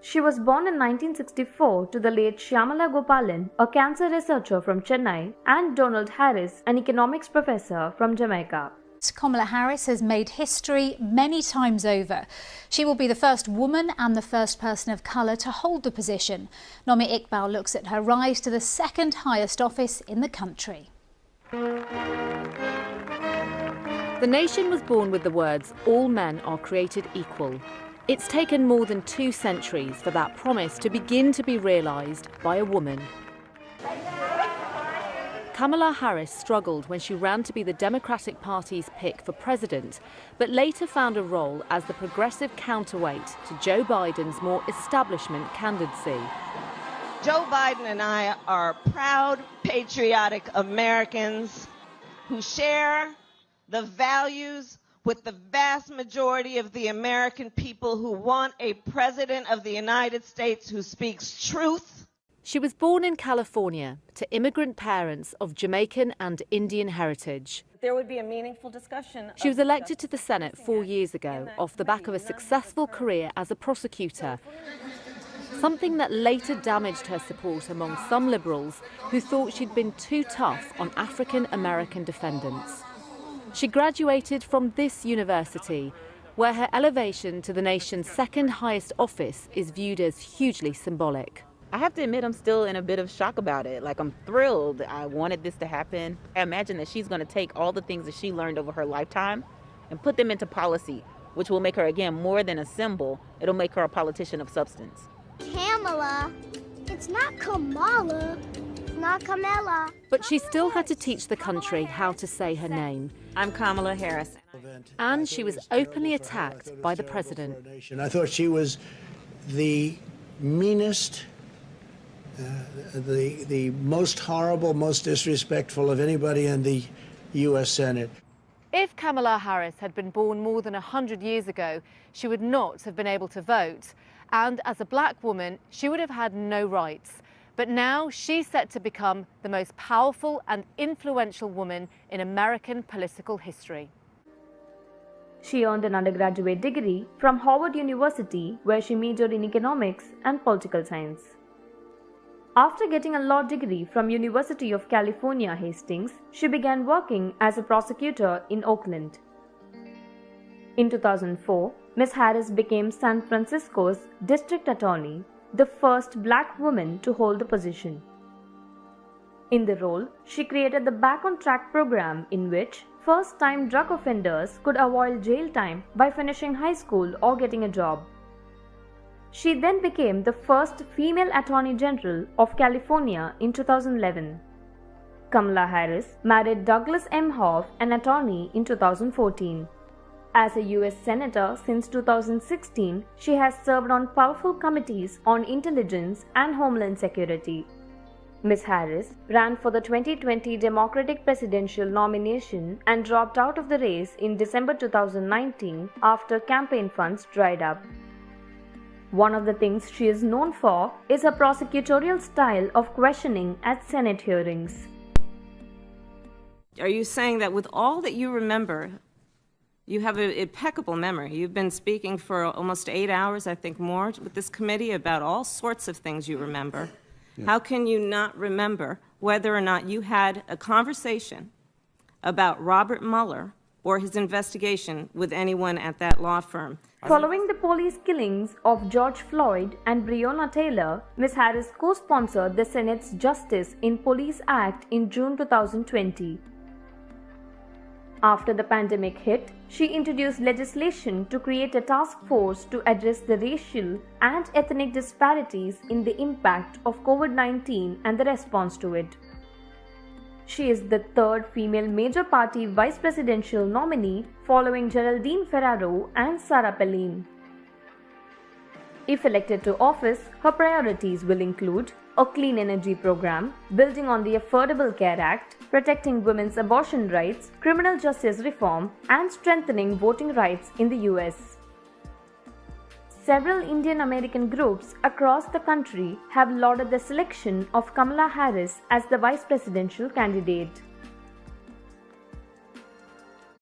She was born in 1964 to the late Shyamala Gopalan, a cancer researcher from Chennai, and Donald Harris, an economics professor from Jamaica. Kamala Harris has made history many times over. She will be the first woman and the first person of colour to hold the position. Nomi Iqbal looks at her rise to the second highest office in the country. The nation was born with the words, "All men are created equal." It's taken more than 2 centuries for that promise to begin to be realised by a woman. Kamala Harris struggled when she ran to be the Democratic Party's pick for president, but later found a role as the progressive counterweight to Joe Biden's more establishment candidacy. Joe Biden and I are proud, patriotic Americans who share the values with the vast majority of the American people who want a president of the United States who speaks truth. She was born in California to immigrant parents of Jamaican and Indian heritage. There would be a meaningful discussion. She was elected to the Senate 4 years ago off the back of a successful career as a prosecutor, something that later damaged her support among some liberals who thought she'd been too tough on African American defendants. She graduated from this university, where her elevation to the nation's second highest office is viewed as hugely symbolic. I have to admit, I'm still in a bit of shock about it. Like, I'm thrilled. I wanted this to happen. I imagine that she's going to take all the things that she learned over her lifetime and put them into policy, which will make her, again, more than a symbol. It'll make her a politician of substance. Kamala. It's not Kamala. It's not Kamala. But she still had to teach the country how to say her name. I'm Kamala Harris. And she was openly attacked by the president. I thought she was the meanest, the most horrible, most disrespectful of anybody in the U.S. Senate. If Kamala Harris had been born more than 100 years ago, she would not have been able to vote. And as a black woman, she would have had no rights. But now she's set to become the most powerful and influential woman in American political history. She earned an undergraduate degree from Howard University, where she majored in economics and political science. After getting a law degree from University of California, Hastings, she began working as a prosecutor in Oakland. In 2004, Ms. Harris became San Francisco's district attorney, the first black woman to hold the position. In the role, she created the Back on Track program, in which first-time drug offenders could avoid jail time by finishing high school or getting a job. She then became the first female Attorney General of California in 2011. Kamala Harris married Douglas Emhoff, an attorney, in 2014. As a U.S. Senator since 2016, she has served on powerful committees on intelligence and homeland security. Ms. Harris ran for the 2020 Democratic presidential nomination and dropped out of the race in December 2019 after campaign funds dried up. One of the things she is known for is her prosecutorial style of questioning at Senate hearings. Are you saying that with all that you remember, you have an impeccable memory? You've been speaking for almost 8 hours, I think more, with this committee about all sorts of things you remember. Yeah. How can you not remember whether or not you had a conversation about Robert Mueller or his investigation with anyone at that law firm? Following the police killings of George Floyd and Breonna Taylor, Ms. Harris co-sponsored the Senate's Justice in Police Act in June 2020. After the pandemic hit, she introduced legislation to create a task force to address the racial and ethnic disparities in the impact of COVID-19 and the response to it. She is the third female major party vice presidential nominee, following Geraldine Ferraro and Sarah Palin. If elected to office, her priorities will include a clean energy program, building on the Affordable Care Act, protecting women's abortion rights, criminal justice reform, and strengthening voting rights in the US. Several Indian American groups across the country have lauded the selection of Kamala Harris as the vice presidential candidate.